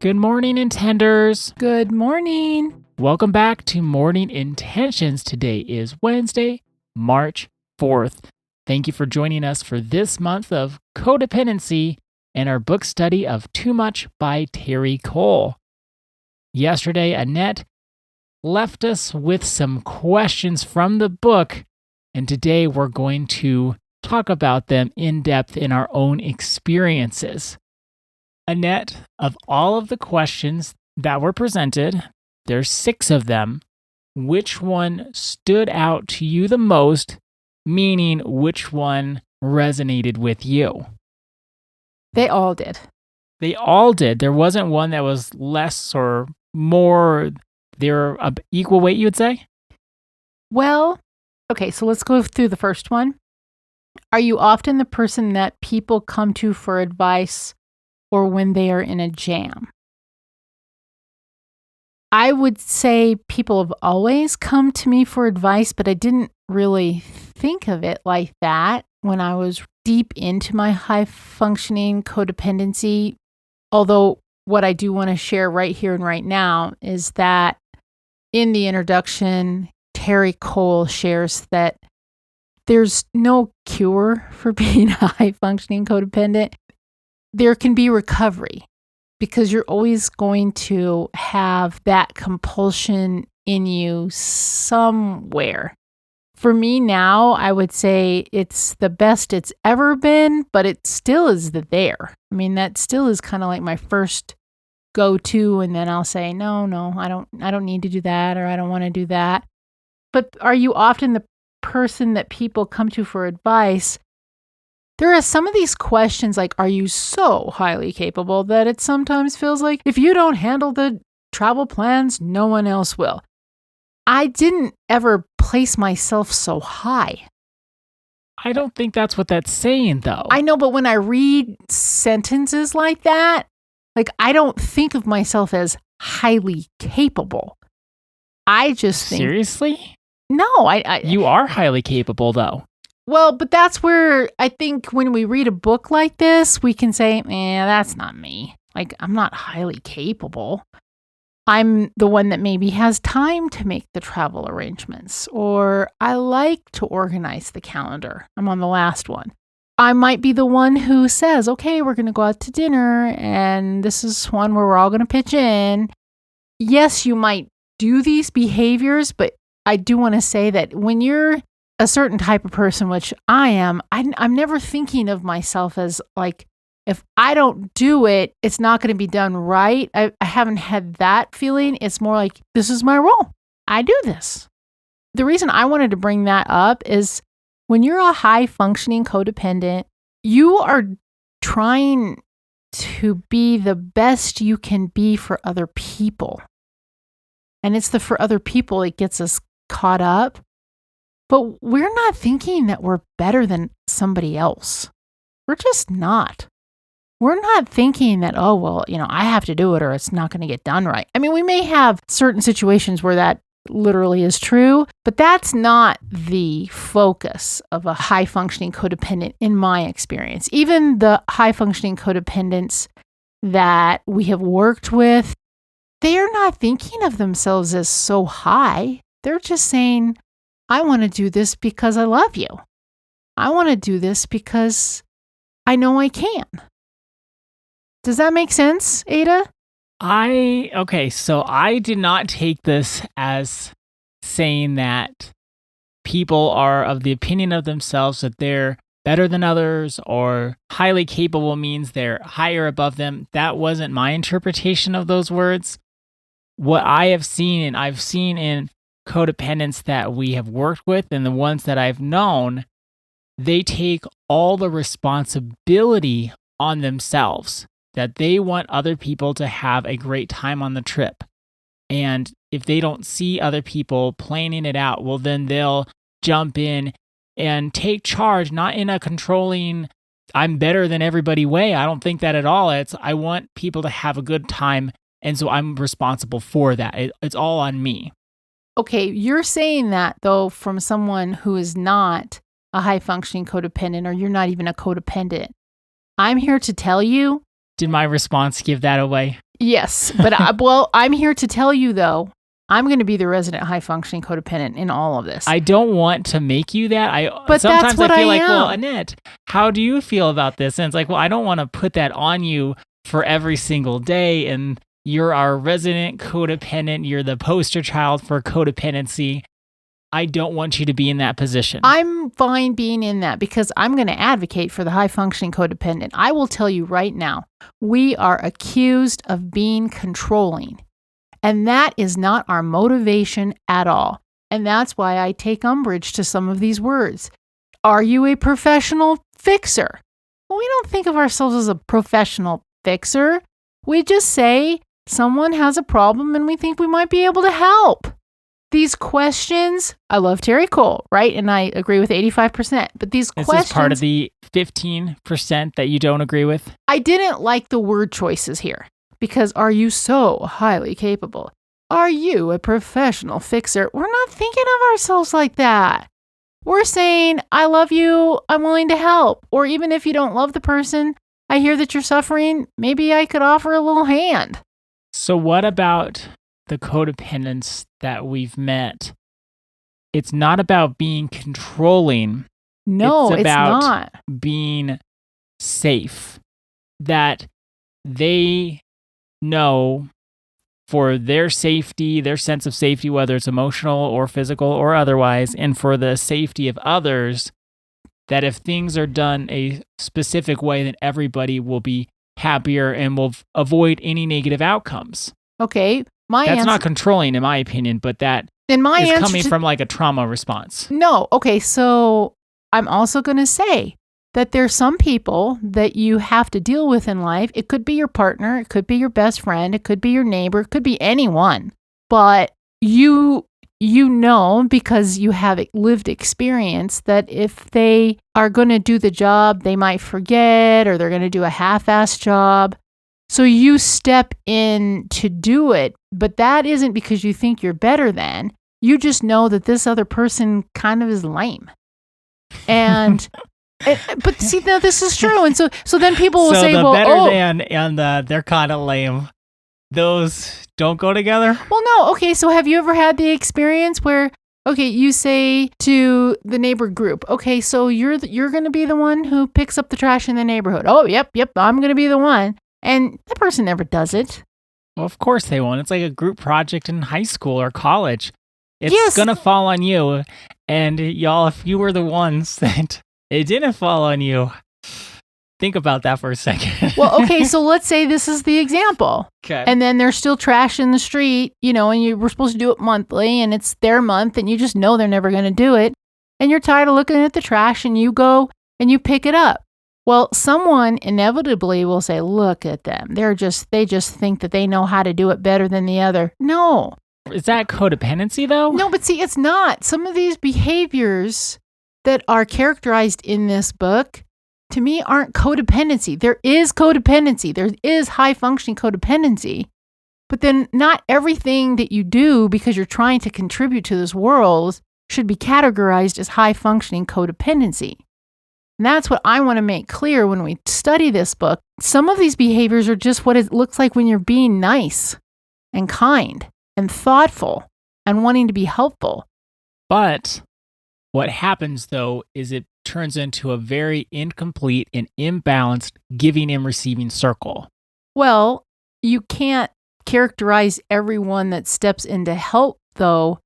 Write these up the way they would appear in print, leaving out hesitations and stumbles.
Good morning, Intenders. Good morning. Welcome back to Morning Intentions. Today is Wednesday, March 4th. Thank you for joining us for this month of codependency and our book study of Too Much by Terry Cole. Yesterday, Annette left us with some questions from the book, and today we're going to talk about them in depth in our own experiences. Annette, of all of the questions that were presented, there's 6 of them. Which one stood out to you the most, meaning which one resonated with you? They all did. They all did. There wasn't one that was less or more. They're equal weight, you would say? Well, okay, so let's go through the first one. Are you often the person that people come to for advice or when they are in a jam? I would say people have always come to me for advice, but I didn't really think of it like that when I was deep into my high-functioning codependency. Although what I do want to share right here and right now is that in the introduction, Terry Cole shares that there's no cure for being a high-functioning codependent. There can be recovery because you're always going to have that compulsion in you somewhere. For me now, I would say it's the best it's ever been, but it still is there. I mean, that still is kind of like my first go-to, and then I'll say, no, I don't need to do that, or I don't want to do that. But are you often the person that people come to for advice? There are some of these questions like, are you so highly capable that it sometimes feels like if you don't handle the travel plans, no one else will? I didn't ever place myself so high. I don't think that's what that's saying, though. I know, but when I read sentences like that, like I don't think of myself as highly capable. I just think... Seriously? No, You are highly capable, though. Well, but that's where I think when we read a book like this, we can say, that's not me. Like, I'm not highly capable. I'm the one that maybe has time to make the travel arrangements, or I like to organize the calendar. I'm on the last one. I might be the one who says, okay, we're going to go out to dinner, and this is one where we're all going to pitch in. Yes, you might do these behaviors, but I do want to say that when you're a certain type of person, which I am, I'm never thinking of myself as like, if I don't do it, it's not going to be done right. I haven't had that feeling. It's more like, this is my role. I do this. The reason I wanted to bring that up is when you're a high functioning codependent, you are trying to be the best you can be for other people. And it's the for other people that gets us caught up. But we're not thinking that we're better than somebody else. We're just not. We're not thinking that, I have to do it or it's not going to get done right. I mean, we may have certain situations where that literally is true, but that's not the focus of a high-functioning codependent in my experience. Even the high-functioning codependents that we have worked with, they are not thinking of themselves as so high. They're just saying, I want to do this because I love you. I want to do this because I know I can. Does that make sense, Ada? So I did not take this as saying that people are of the opinion of themselves that they're better than others or highly capable means they're higher above them. That wasn't my interpretation of those words. What I have seen, and I've seen in codependents that we have worked with and the ones that I've known, they take all the responsibility on themselves, that they want other people to have a great time on the trip. And if they don't see other people planning it out, well, then they'll jump in and take charge, not in a controlling, I'm better than everybody way. I don't think that at all. It's, I want people to have a good time, and so I'm responsible for that. It's all on me. Okay, you're saying that, though, from someone who is not a high-functioning codependent, or you're not even a codependent. I'm here to tell you Did my response give that away? Yes. But I'm here to tell you, though, I'm going to be the resident high-functioning codependent in all of this. I don't want to make you that. But sometimes that's what I feel I like, well, am. Annette, how do you feel about this? And it's like, well, I don't want to put that on you for every single day. And you're our resident codependent. You're the poster child for codependency. I don't want you to be in that position. I'm fine being in that because I'm going to advocate for the high-functioning codependent. I will tell you right now, we are accused of being controlling. And that is not our motivation at all. And that's why I take umbrage to some of these words. Are you a professional fixer? Well, we don't think of ourselves as a professional fixer. We just say someone has a problem and we think we might be able to help. These questions, I love Terry Cole, right? And I agree with 85%. But these questions... Is this part of the 15% that you don't agree with? I didn't like the word choices here. Because are you so highly capable? Are you a professional fixer? We're not thinking of ourselves like that. We're saying, I love you, I'm willing to help. Or even if you don't love the person, I hear that you're suffering, maybe I could offer a little hand. So what about the codependents that we've met? It's not about being controlling. No, it's about not. Being safe. That they know for their safety, their sense of safety, whether it's emotional or physical or otherwise, and for the safety of others, that if things are done a specific way, then everybody will be happier and will avoid any negative outcomes. Okay, that's not controlling, in my opinion, but that is coming from like a trauma response. No, okay, so I'm also going to say that there's some people that you have to deal with in life. It could be your partner, it could be your best friend, it could be your neighbor, it could be anyone. But you know, because you have lived experience, that if they are going to do the job, they might forget or they're going to do a half-assed job. So you step in to do it, but that isn't because you think you're better than. You just know that this other person kind of is lame. And... but see, now this is true, and so then people will say, "Well, better than and they're kind of lame. Those don't go together." Well, no. Okay, so have you ever had the experience where, okay, you say to the neighbor group, okay, so you're going to be the one who picks up the trash in the neighborhood. Oh, yep, I'm going to be the one, and that person never does it. Well, of course they won't. It's like a group project in high school or college. It's gonna fall on you, and y'all, if you were the ones that it didn't fall on you. Think about that for a second. Well, okay, so let's say this is the example. Okay. And then there's still trash in the street, and you were supposed to do it monthly, and it's their month, and you just know they're never going to do it. And you're tired of looking at the trash, and you go and you pick it up. Well, someone inevitably will say, look at them. They just think that they know how to do it better than the other. No. Is that codependency, though? No, but see, it's not. Some of these behaviors that are characterized in this book, to me, aren't codependency. There is codependency. There is high-functioning codependency. But then not everything that you do because you're trying to contribute to this world should be categorized as high-functioning codependency. And that's what I want to make clear when we study this book. Some of these behaviors are just what it looks like when you're being nice and kind and thoughtful and wanting to be helpful. But what happens, though, is it turns into a very incomplete and imbalanced giving and receiving circle. Well, you can't characterize everyone that steps in to help, though,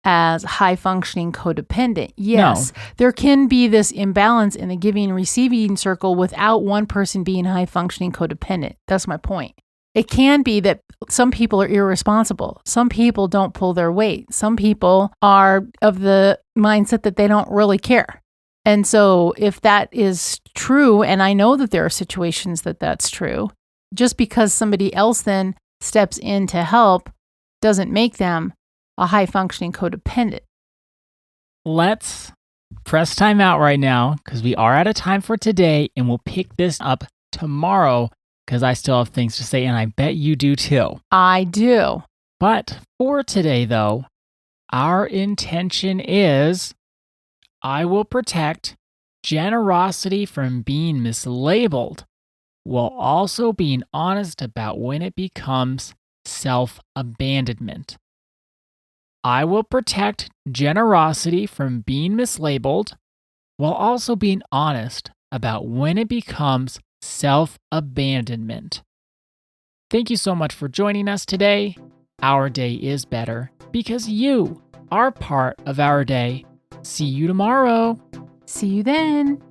as high-functioning codependent. Yes, There can be this imbalance in the giving and receiving circle without one person being high-functioning codependent. That's my point. It can be that some people are irresponsible. Some people don't pull their weight. Some people are of the mindset that they don't really care. And so if that is true, and I know that there are situations that that's true, just because somebody else then steps in to help doesn't make them a high-functioning codependent. Let's press time out right now because we are out of time for today, and we'll pick this up tomorrow because I still have things to say, and I bet you do too. I do. But for today, though, our intention is I will protect generosity from being mislabeled. while also being honest about when it becomes self-abandonment. I will protect generosity from being mislabeled while also being honest about when it becomes self-abandonment. Thank you so much for joining us today. Our day is better because you are part of our day. See you tomorrow. See you then.